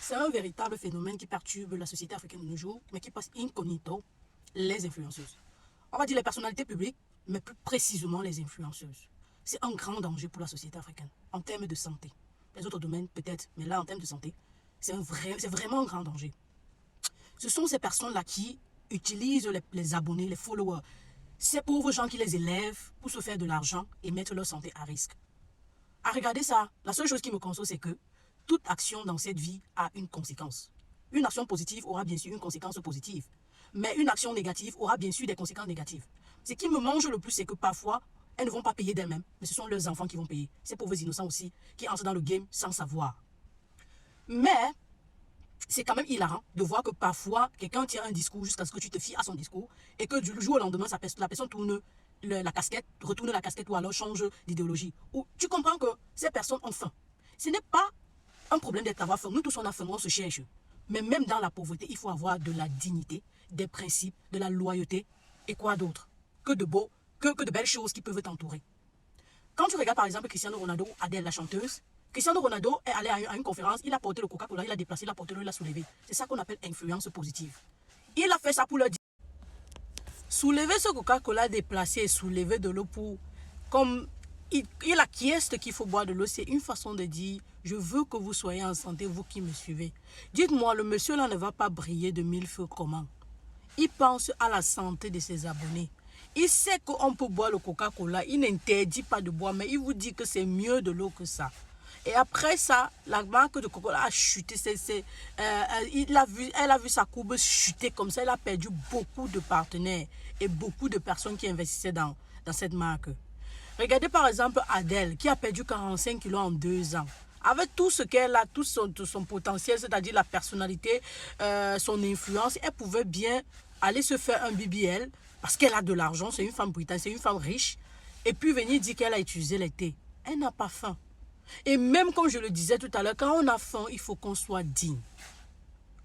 C'est un véritable phénomène qui perturbe la société africaine de nos jours, mais qui passe incognito, les influenceuses. On va dire les personnalités publiques, mais plus précisément les influenceuses. C'est un grand danger pour la société africaine, en termes de santé. Les autres domaines, peut-être, mais là, en termes de santé, c'est vraiment un grand danger. Ce sont ces personnes-là qui utilisent les abonnés, les followers, ces pauvres gens qui les élèvent pour se faire de l'argent et mettre leur santé à risque. À regarder ça, la seule chose qui me console, c'est que toute action dans cette vie a une conséquence. Une action positive aura bien sûr une conséquence positive, mais une action négative aura bien sûr des conséquences négatives. Ce qui me mange le plus, c'est que parfois, elles ne vont pas payer d'elles-mêmes, mais ce sont leurs enfants qui vont payer. Ces pauvres innocents aussi, qui entrent dans le game sans savoir. Mais c'est quand même hilarant de voir que parfois, quelqu'un tient un discours jusqu'à ce que tu te fies à son discours et que du jour au lendemain, la personne tourne la casquette, retourne la casquette ou alors change d'idéologie. Ou tu comprends que ces personnes ont faim. Ce n'est pas un problème d'être avoir faim. Nous tous, on a faim, on se cherche. Mais même dans la pauvreté, il faut avoir de la dignité, des principes, de la loyauté et quoi d'autre que de belles choses qui peuvent t'entourer. Quand tu regardes par exemple Cristiano Ronaldo ou Adele, la chanteuse, Cristiano Ronaldo est allé à une conférence, il a porté le Coca-Cola, il a déplacé, il a porté l'eau, il a soulevé. C'est ça qu'on appelle influence positive. Il a fait ça pour leur dire. Soulever ce Coca-Cola déplacé et soulever de l'eau pour... Comme il acquiesce qu'il faut boire de l'eau, c'est une façon de dire, je veux que vous soyez en santé, vous qui me suivez. Dites-moi, le monsieur là ne va pas briller de mille feux comment? Il pense à la santé de ses abonnés. Il sait qu'on peut boire le Coca-Cola, il n'interdit pas de boire, mais il vous dit que c'est mieux de l'eau que ça. Et après ça, la marque de Coca-Cola a chuté. Elle a vu sa courbe chuter comme ça. Elle a perdu beaucoup de partenaires et beaucoup de personnes qui investissaient dans cette marque. Regardez par exemple Adele qui a perdu 45 kilos en 2 ans. Avec tout ce qu'elle a, tout son potentiel, c'est-à-dire la personnalité, son influence, elle pouvait bien aller se faire un BBL parce qu'elle a de l'argent, c'est une femme britannique, c'est une femme riche, et puis venir dire qu'elle a utilisé les thés. Elle n'a pas faim. Et même comme je le disais tout à l'heure, quand on a faim, il faut qu'on soit digne.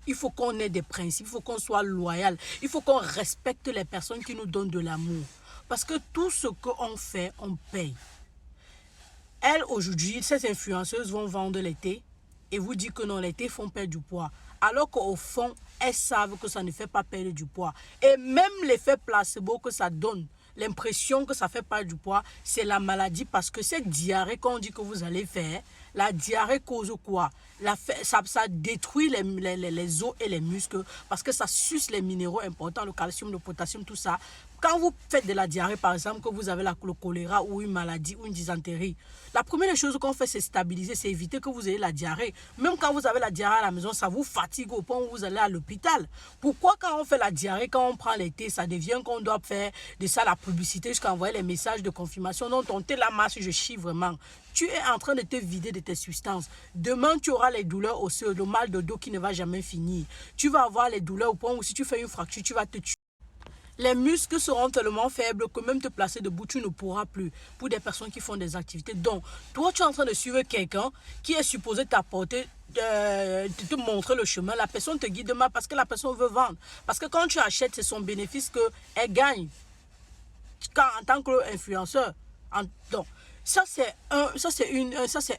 Il faut qu'on ait des principes, il faut qu'on soit loyal, il faut qu'on respecte les personnes qui nous donnent de l'amour. Parce que tout ce qu'on fait, on paye. Elles, aujourd'hui, ces influenceuses vont vendre les thés et vous dire que non, les thés font perdre du poids. Alors qu'au fond, elles savent que ça ne fait pas perdre du poids. Et même l'effet placebo que ça donne, l'impression que ça fait perdre du poids, c'est la maladie. Parce que cette diarrhée qu'on dit que vous allez faire, la diarrhée cause quoi? Ça détruit les os et les muscles parce que ça suce les minéraux importants, le calcium, le potassium, tout ça. Quand vous faites de la diarrhée, par exemple, que vous avez le choléra ou une maladie ou une dysenterie, la première chose qu'on fait, c'est stabiliser, c'est éviter que vous ayez la diarrhée. Même quand vous avez la diarrhée à la maison, ça vous fatigue au point où vous allez à l'hôpital. Pourquoi quand on fait la diarrhée, quand on prend les thés, ça devient qu'on doit faire de ça la publicité jusqu'à envoyer les messages de confirmation? Non, ton thé, la masse, je chie vraiment. Tu es en train de te vider de tes substances. Demain, tu auras les douleurs osseuses, le mal de dos qui ne va jamais finir. Tu vas avoir les douleurs au point où si tu fais une fracture, tu vas te tuer. Les muscles seront tellement faibles que même te placer debout, tu ne pourras plus pour des personnes qui font des activités. Donc, toi, tu es en train de suivre quelqu'un qui est supposé t'apporter, te montrer le chemin. La personne te guide mal parce que la personne veut vendre. Parce que quand tu achètes, c'est son bénéfice qu'elle gagne en tant qu'influenceur. Donc, ça, c'est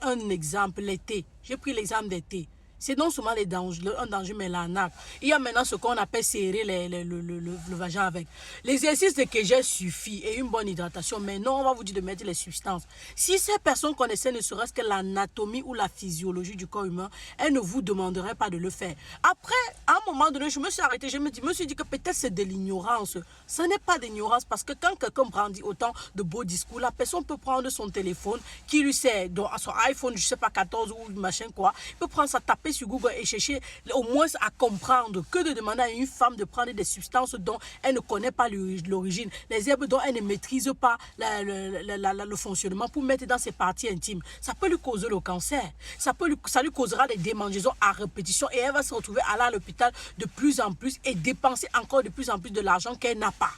un exemple, les thés. J'ai pris l'exemple des thés. C'est non seulement un danger, mais l'arnaque. Il y a maintenant ce qu'on appelle serrer le vagin avec. L'exercice de Kegel suffit et une bonne hydratation. Mais non, on va vous dire de mettre les substances. Si ces personnes connaissaient ne serait-ce que l'anatomie ou la physiologie du corps humain, elles ne vous demanderaient pas de le faire. Après, à un moment donné, je me suis arrêtée. Je me suis dit que peut-être c'est de l'ignorance. Ce n'est pas d'ignorance parce que quand quelqu'un brandit autant de beaux discours, la personne peut prendre son téléphone qui lui sert, donc son iPhone, je ne sais pas, 14 ou machin quoi. Il peut prendre ça, taper sur Google et chercher au moins à comprendre que de demander à une femme de prendre des substances dont elle ne connaît pas l'origine, les herbes dont elle ne maîtrise pas le fonctionnement pour mettre dans ses parties intimes. Ça peut lui causer le cancer, ça lui causera des démangeaisons à répétition et elle va se retrouver à l'hôpital de plus en plus et dépenser encore de plus en plus de l'argent qu'elle n'a pas.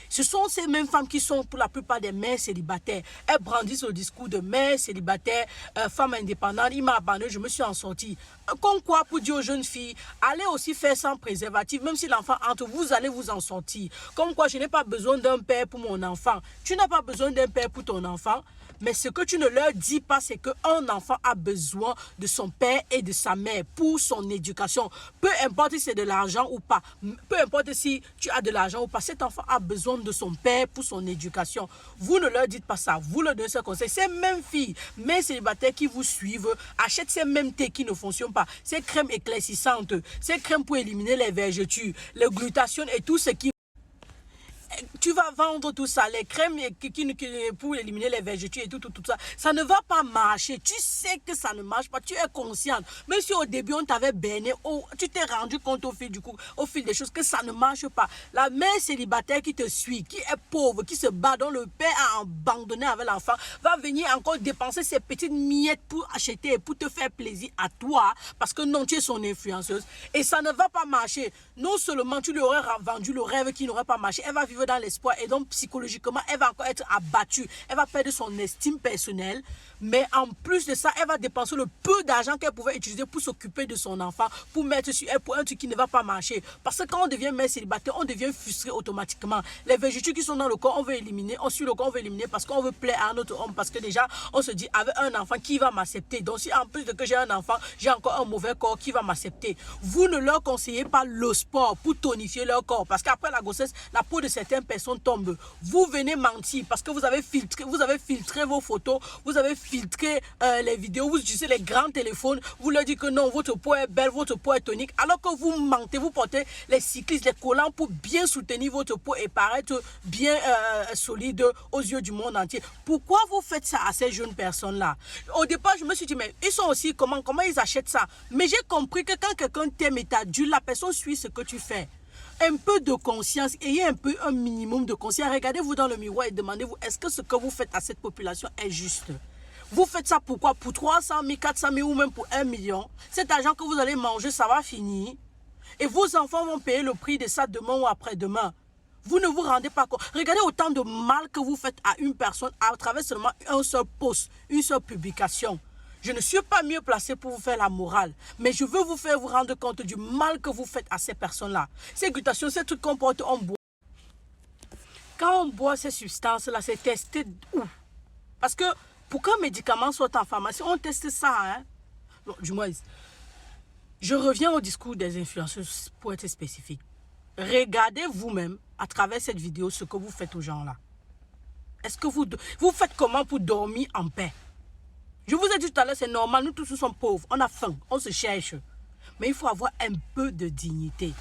Ce sont ces mêmes femmes qui sont pour la plupart des mères célibataires. Elles brandissent le discours de mère célibataire, femme indépendante. Il m'a abandonné, je me suis en sortie. Comme quoi, pour dire aux jeunes filles, allez aussi faire sans préservatif, même si l'enfant entre, vous allez vous en sortir. Comme quoi, je n'ai pas besoin d'un père pour mon enfant. Tu n'as pas besoin d'un père pour ton enfant. Mais ce que tu ne leur dis pas, c'est qu'un enfant a besoin de son père et de sa mère pour son éducation. Peu importe si c'est de l'argent ou pas, peu importe si tu as de l'argent ou pas, cet enfant a besoin de son père pour son éducation. Vous ne leur dites pas ça, vous leur donnez ce conseil. Ces mêmes filles, mes célibataires qui vous suivent, achètent ces mêmes thés qui ne fonctionnent pas, ces crèmes éclaircissantes, ces crèmes pour éliminer les vergetures, le glutathion et tout ce qui... Tu vas vendre tout ça, les crèmes pour éliminer les vergetures et tout ça. Ça ne va pas marcher. Tu sais que ça ne marche pas. Tu es consciente. Même si au début, on t'avait berné, tu t'es rendu compte au fil des choses que ça ne marche pas. La mère célibataire qui te suit, qui est pauvre, qui se bat, dont le père a abandonné avec l'enfant, va venir encore dépenser ses petites miettes pour acheter et pour te faire plaisir à toi. Parce que non, tu es son influenceuse. Et ça ne va pas marcher. Non seulement tu lui aurais vendu le rêve qui n'aurait pas marché, elle va vivre dans l'espoir et donc psychologiquement elle va encore être abattue, elle va perdre son estime personnelle, mais en plus de ça elle va dépenser le peu d'argent qu'elle pouvait utiliser pour s'occuper de son enfant, pour mettre sur elle pour un truc qui ne va pas marcher, parce que quand on devient mère célibataire on devient frustré automatiquement. Les vergetures qui sont dans le corps on veut éliminer, on suit le corps on veut éliminer parce qu'on veut plaire à un autre homme, parce que déjà on se dit avec un enfant qui va m'accepter, donc si en plus de que j'ai un enfant j'ai encore un mauvais corps qui va m'accepter. Vous ne leur conseillez pas le sport pour tonifier leur corps, parce qu'après la grossesse la peau de certaines personnes tombe. Vous venez mentir parce que vous avez filtré vos photos, vous avez filtré les vidéos, vous utilisez les grands téléphones, vous leur dites que non, votre peau est belle, votre peau est tonique, alors que vous mentez, vous portez les cyclistes, les collants pour bien soutenir votre peau et paraître bien solide aux yeux du monde entier. Pourquoi vous faites ça à ces jeunes personnes-là? Au départ, je me suis dit, mais ils sont aussi, comment ils achètent ça? Mais j'ai compris que quand quelqu'un t'aime et t'adule, la personne suit ce que tu fais. Un peu de conscience, ayez un minimum de conscience. Regardez-vous dans le miroir et demandez-vous, est-ce que ce que vous faites à cette population est juste? Vous faites ça pourquoi? Pour 300 000, 400 000 ou même pour 1 million. Cet argent que vous allez manger, ça va finir. Et vos enfants vont payer le prix de ça demain ou après-demain. Vous ne vous rendez pas compte. Regardez autant de mal que vous faites à une personne à travers seulement un seul post, une seule publication. Je ne suis pas mieux placé pour vous faire la morale, mais je veux vous faire vous rendre compte du mal que vous faites à ces personnes-là. Ces glutations, ces trucs qu'on porte en bois. Quand on boit ces substances-là, c'est testé où? Parce que pour qu'un médicament soit en pharmacie, on teste ça. Hein? Bon, du moins, je reviens au discours des influenceuses pour être spécifique. Regardez vous-même à travers cette vidéo ce que vous faites aux gens-là. Est-ce que vous faites comment pour dormir en paix? Je vous ai dit tout à l'heure, c'est normal, nous tous nous sommes pauvres, on a faim, on se cherche. Mais il faut avoir un peu de dignité.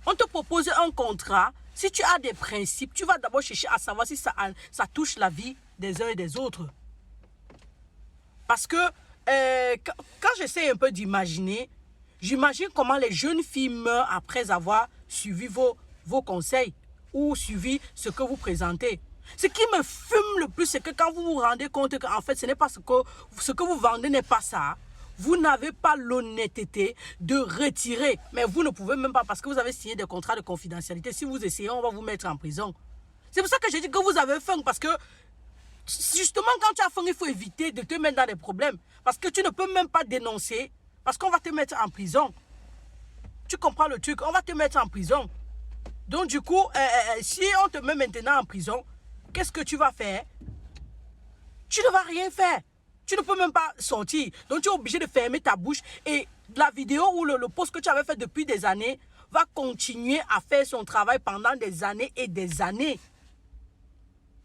On te propose un contrat, si tu as des principes, tu vas d'abord chercher à savoir si ça touche la vie des uns et des autres. Parce que quand j'essaie un peu d'imaginer, j'imagine comment les jeunes filles meurent après avoir suivi vos conseils ou suivi ce que vous présentez. Ce qui me fume le plus, c'est que quand vous vous rendez compte qu'en fait, ce n'est pas ce que vous vendez n'est pas ça. Vous n'avez pas l'honnêteté de retirer. Mais vous ne pouvez même pas parce que vous avez signé des contrats de confidentialité. Si vous essayez, on va vous mettre en prison. C'est pour ça que j'ai dit que vous avez faim parce que justement, quand tu as faim, il faut éviter de te mettre dans des problèmes. Parce que tu ne peux même pas dénoncer parce qu'on va te mettre en prison. Tu comprends le truc? On va te mettre en prison. Donc du coup, si on te met maintenant en prison, qu'est-ce que tu vas faire? Tu ne vas rien faire. Tu ne peux même pas sortir. Donc tu es obligé de fermer ta bouche. Et la vidéo ou le post que tu avais fait depuis des années va continuer à faire son travail pendant des années et des années.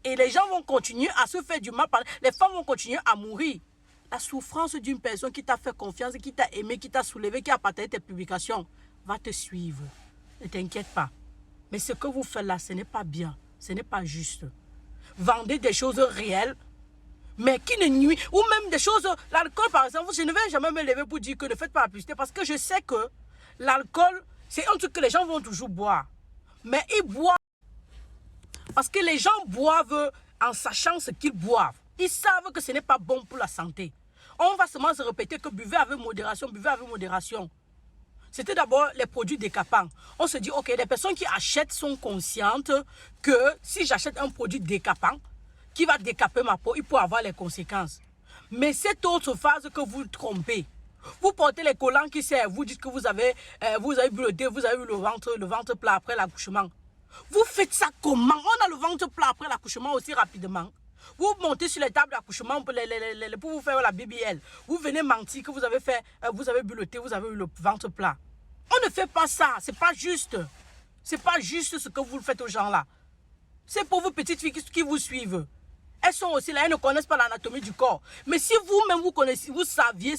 Et les gens vont continuer à se faire du mal. Les femmes vont continuer à mourir. La souffrance d'une personne qui t'a fait confiance, qui t'a aimé, qui t'a soulevé, qui a partagé tes publications, va te suivre. Ne t'inquiète pas. Mais ce que vous faites là, ce n'est pas bien. Ce n'est pas juste. Vendez des choses réelles, mais qui ne nuisent. Ou même des choses... L'alcool, par exemple, je ne vais jamais me lever pour dire que ne faites pas la publicité, parce que je sais que l'alcool, c'est un truc que les gens vont toujours boire. Mais ils boivent. Parce que les gens boivent en sachant ce qu'ils boivent. Ils savent que ce n'est pas bon pour la santé. On va seulement se répéter que buvez avec modération, buvez avec modération. C'était d'abord les produits décapants. On se dit, ok, les personnes qui achètent sont conscientes que si j'achète un produit décapant, qui va décaper ma peau, il peut avoir les conséquences. Mais cette autre phase que vous trompez, vous portez les collants qui servent, vous dites que vous avez bu le thé, vous avez eu le ventre plat après l'accouchement. Vous faites ça comment? On a le ventre plat après l'accouchement aussi rapidement. Vous montez sur les tables d'accouchement pour vous faire la BBL. Vous venez mentir que vous avez fait, vous avez bu le thé, vous avez eu le ventre plat. On ne fait pas ça. C'est pas juste. C'est pas juste ce que vous faites aux gens là. C'est pour vos petites filles qui vous suivent. Elles sont aussi là, elles ne connaissent pas l'anatomie du corps. Mais si vous-même vous connaissez, vous saviez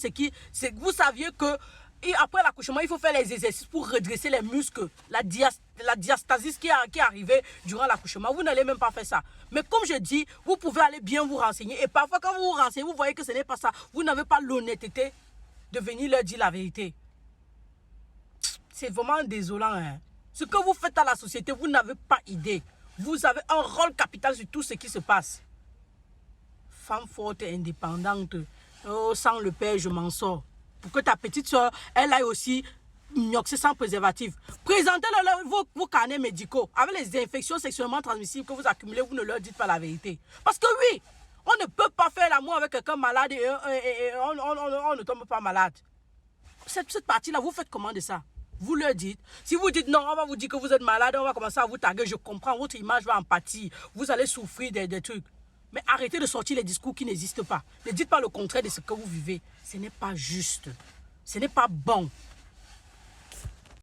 vous saviez que et après l'accouchement, il faut faire les exercices pour redresser les muscles, la diastasis qui est arrivée durant l'accouchement. Vous n'allez même pas faire ça. Mais comme je dis, vous pouvez aller bien vous renseigner. Et parfois, quand vous vous renseignez, vous voyez que ce n'est pas ça. Vous n'avez pas l'honnêteté de venir leur dire la vérité. C'est vraiment désolant. Hein? Ce que vous faites à la société, vous n'avez pas idée. Vous avez un rôle capital sur tout ce qui se passe. Femme forte et indépendante, oh, sans le père, je m'en sors. Pour que ta petite soeur, elle aille aussi mioxer sans préservatif. Présentez-leur vos carnets médicaux. Avec les infections sexuellement transmissibles que vous accumulez, vous ne leur dites pas la vérité. Parce que oui, on ne peut pas faire l'amour avec quelqu'un malade et on ne tombe pas malade. Cette partie-là, vous faites comment de ça? Vous leur dites. Si vous dites non, on va vous dire que vous êtes malade, on va commencer à vous taguer. Je comprends, votre image va en pâtir. Vous allez souffrir des trucs. Mais arrêtez de sortir les discours qui n'existent pas. Ne dites pas le contraire de ce que vous vivez. Ce n'est pas juste. Ce n'est pas bon.